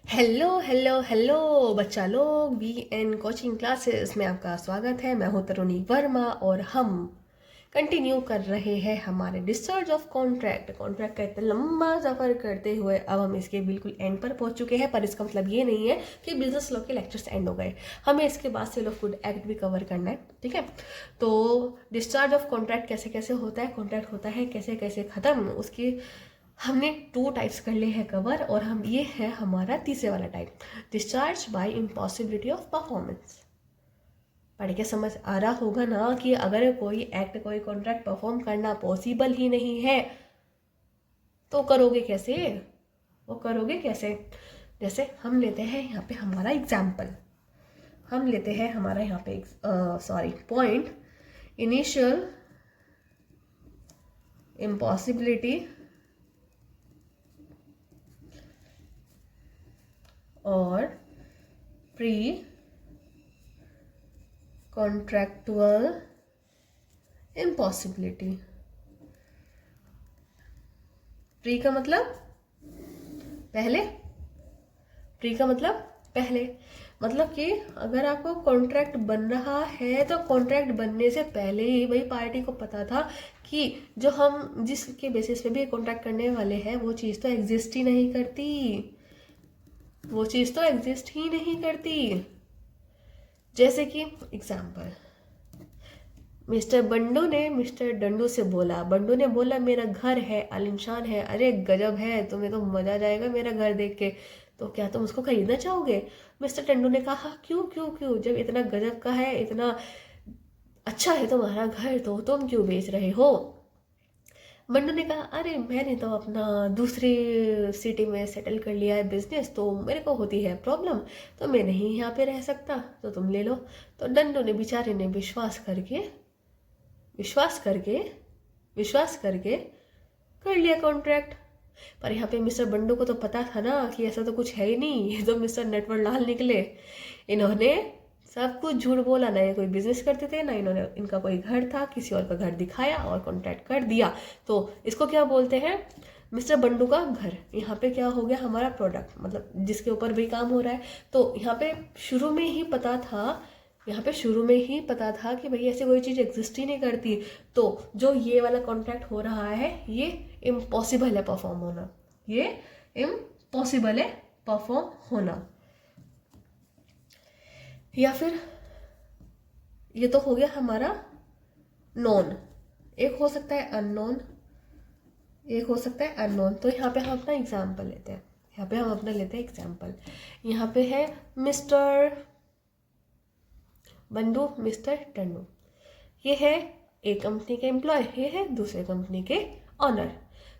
Hello hello hello बच्चा लोग, V N coaching classes में आपका स्वागत है। मैं हूं तरुणी वर्मा और हम कंटिन्यू कर रहे हैं हमारे डिस्चार्ज ऑफ कॉन्ट्रैक्ट का इतना लंबा सफ़र करते हुए अब हम इसके बिल्कुल एंड पर पहुंच चुके हैं। पर इसका मतलब ये नहीं है कि बिजनेस लॉ के लेक्चर्स एंड हो गए। हमें इसके बाद सेल ऑफ गुड एक्ट भी कवर करना है, ठीक है। तो डिस्चार्ज ऑफ कॉन्ट्रैक्ट कैसे कैसे होता है, कॉन्ट्रैक्ट होता है कैसे कैसे ख़त्म, उसकी हमने 2 टाइप्स कर लिए हैं कवर। और हम ये है हमारा तीसरे वाला type, discharge by impossibility of performance. पढ़ के समझ आ रहा होगा ना कि अगर कोई एक्ट कोई कॉन्ट्रैक्ट परफॉर्म करना पॉसिबल ही नहीं है तो करोगे कैसे, वो करोगे कैसे। जैसे हम लेते हैं यहाँ पे हमारा एग्जाम्पल, हम लेते हैं हमारा यहाँ पे पॉइंट, इनिशियल इम्पॉसिबिलिटी और प्री कॉन्ट्रैक्टुअल इम्पॉसिबिलिटी। प्री का मतलब पहले, प्री का मतलब पहले, मतलब कि अगर आपको कॉन्ट्रैक्ट बन रहा है तो कॉन्ट्रैक्ट बनने से पहले ही भाई पार्टी को पता था कि जो हम जिसके बेसिस पे भी कॉन्ट्रैक्ट करने वाले हैं वो चीज़ तो एग्जिस्ट ही नहीं करती, वो चीज़ तो एग्जिस्ट ही नहीं करती। जैसे कि एग्जाम्पल, मिस्टर बंडू ने मिस्टर डंडू से बोला, बंडू ने बोला मेरा घर है आलिशान है, अरे गजब है, तुम्हें तो मजा आ जाएगा मेरा घर देख के, तो क्या तुम उसको खरीदना चाहोगे। मिस्टर टंडू ने कहा क्यों क्यों क्यों, जब इतना गजब का है, इतना अच्छा है तुम्हारा घर तो तुम क्यों बेच रहे हो। बंडू ने कहा अरे मैंने तो अपना दूसरी सिटी में सेटल कर लिया है बिजनेस, तो मेरे को होती है प्रॉब्लम, तो मैं नहीं यहाँ पे रह सकता, तो तुम ले लो। तो डंडू ने बेचारे ने विश्वास करके विश्वास करके कर लिया कॉन्ट्रैक्ट। पर यहाँ पे मिस्टर बंडू को तो पता था ना कि ऐसा तो कुछ है ही नहीं, ये तो मिस्टर नटवर लाल निकले, इन्होंने सब कुछ झूठ बोला, ना ये कोई बिजनेस करते थे, ना इन्होंने इनका कोई घर था, किसी और का घर दिखाया और कॉन्ट्रैक्ट कर दिया। तो इसको क्या बोलते हैं, मिस्टर बंडू का घर। यहाँ पे क्या हो गया, हमारा प्रोडक्ट मतलब जिसके ऊपर भी काम हो रहा है। तो यहाँ पे शुरू में ही पता था, यहाँ पे शुरू में ही पता था कि भाई ऐसी कोई चीज़ एग्जिस्ट ही नहीं करती। तो जो ये वाला कॉन्ट्रैक्ट हो रहा है ये इम्पॉसिबल है परफॉर्म होना, ये इम्पॉसिबल है परफॉर्म होना। या फिर ये तो हो गया हमारा नॉन, एक हो सकता है अननोन, एक हो सकता है अननोन। तो यहाँ पे हम अपना एग्जाम्पल लेते हैं, यहाँ पे हम अपना लेते हैं एग्जाम्पल। यहाँ पे है मिस्टर बंडू मिस्टर टंडू, ये है एक कंपनी के एम्प्लॉय, ये है दूसरे कंपनी के ऑनर।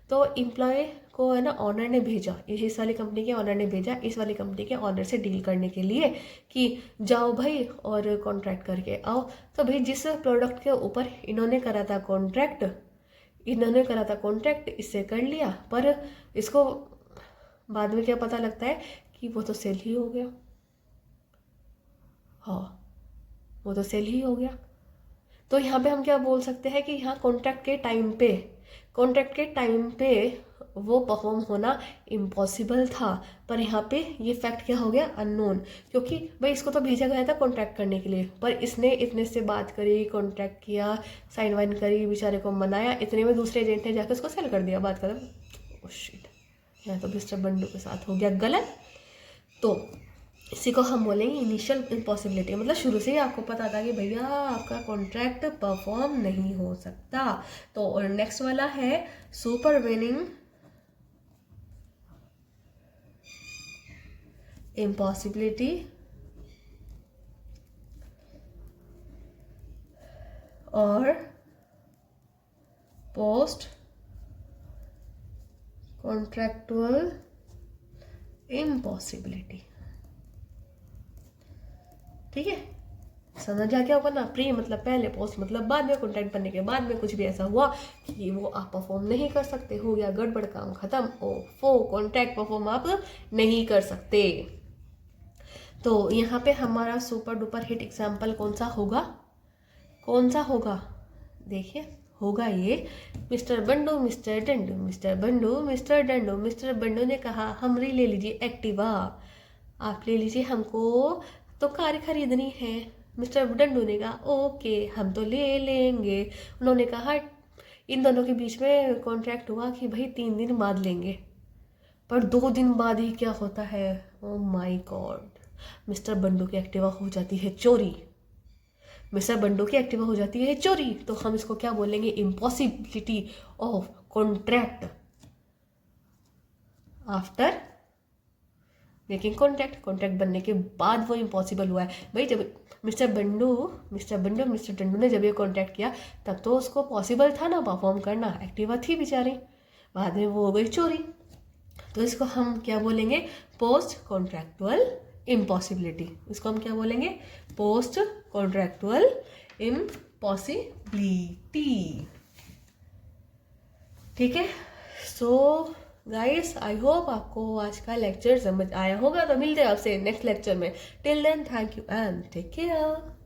तो एम्प्लॉय को है ना ऑनर ने भेजा, इस वाली कंपनी के ऑनर ने भेजा इस वाली कंपनी के ऑनर से डील करने के लिए कि जाओ भाई और कॉन्ट्रैक्ट करके आओ। तो भाई जिस प्रोडक्ट के ऊपर इन्होंने करा था कॉन्ट्रैक्ट, इन्होंने करा था कॉन्ट्रैक्ट, इससे कर लिया, पर इसको बाद में क्या पता लगता है कि वो तो सेल ही हो गया। हाँ, वो तो सेल ही हो गया। तो यहाँ पे हम क्या बोल सकते हैं कि यहाँ कॉन्ट्रैक्ट के टाइम पे वो परफॉर्म होना इम्पॉसिबल था। पर यहाँ पे ये फैक्ट क्या हो गया, अननोन, क्योंकि भाई इसको तो भेजा गया था कॉन्ट्रैक्ट करने के लिए, पर इसने इतने से बात करी, कॉन्ट्रैक्ट किया, साइन वाइन करी, बेचारे को मनाया, इतने में दूसरे एजेंट ने जाकर उसको सेल कर दिया, बात खत्म। ओह शिट, यहाँ तो मिस्टर बंडू के साथ हो गया गलत। तो इसी को हम बोलेंगे इनिशियल इम्पॉसिबिलिटी, मतलब शुरू से ही आपको पता था कि भैया आपका कॉन्ट्रैक्ट परफॉर्म नहीं हो सकता। तो और नेक्स्ट वाला है सुपरवेनिंग इम्पॉसिबिलिटी और पोस्ट कॉन्ट्रैक्टुअल इम्पॉसिबिलिटी। ठीक है, समझ आ गया होगा ना। प्री मतलब पहले, पोस्ट मतलब बाद में, कॉन्ट्रैक्ट बनने के बाद में कुछ भी ऐसा हुआ कि वो आप परफॉर्म नहीं कर सकते, हो गया गड़बड़, काम खत्म, ओ कॉन्ट्रैक्ट परफॉर्म आप नहीं कर सकते। तो यहाँ पे हमारा सुपर डुपर हिट एग्जाम्पल कौन सा होगा, कौन सा होगा, देखिए होगा ये mister Bandu mister Dandu, mister Bandu mister Dandu, mister Bandu ने कहा हमरी ले लीजिए एक्टिवा, आप ले लीजिए, हमको तो कार खरीदनी है। मिस्टर डंडू ने कहा ओके हम तो ले लेंगे। उन्होंने कहा इन दोनों के बीच में कॉन्ट्रैक्ट हुआ कि भाई 3 दिन बाद लेंगे, पर 2 दिन बाद ही क्या होता है, oh my God, mister Bandu की एक्टिवा हो जाती है चोरी। मिस्टर बंडू की एक्टिवा हो जाती है चोरी, तो हम इसको क्या बोलेंगे, impossibility of contract after making contract. Contract बनने के बाद वो इम्पॉसिबल हुआ है। भाई जब मिस्टर डंडू ने जब ये कॉन्ट्रैक्ट किया तब तो उसको पॉसिबल था ना परफॉर्म करना, एक्टिवा थी बेचारी, बाद में वो हो गई चोरी। तो इसको हम क्या बोलेंगे, पोस्ट कॉन्ट्रैक्चुअल इम्पॉसिबिलिटी। इसको हम क्या बोलेंगे, पोस्ट कॉन्ट्रैक्चुअल इम्पॉसिबिलिटी। ठीक है। सो गाइस आई होप आपको आज का लेक्चर समझ आया होगा। तो मिलते हैं आपसे नेक्स्ट लेक्चर में। Till then thank you and take care.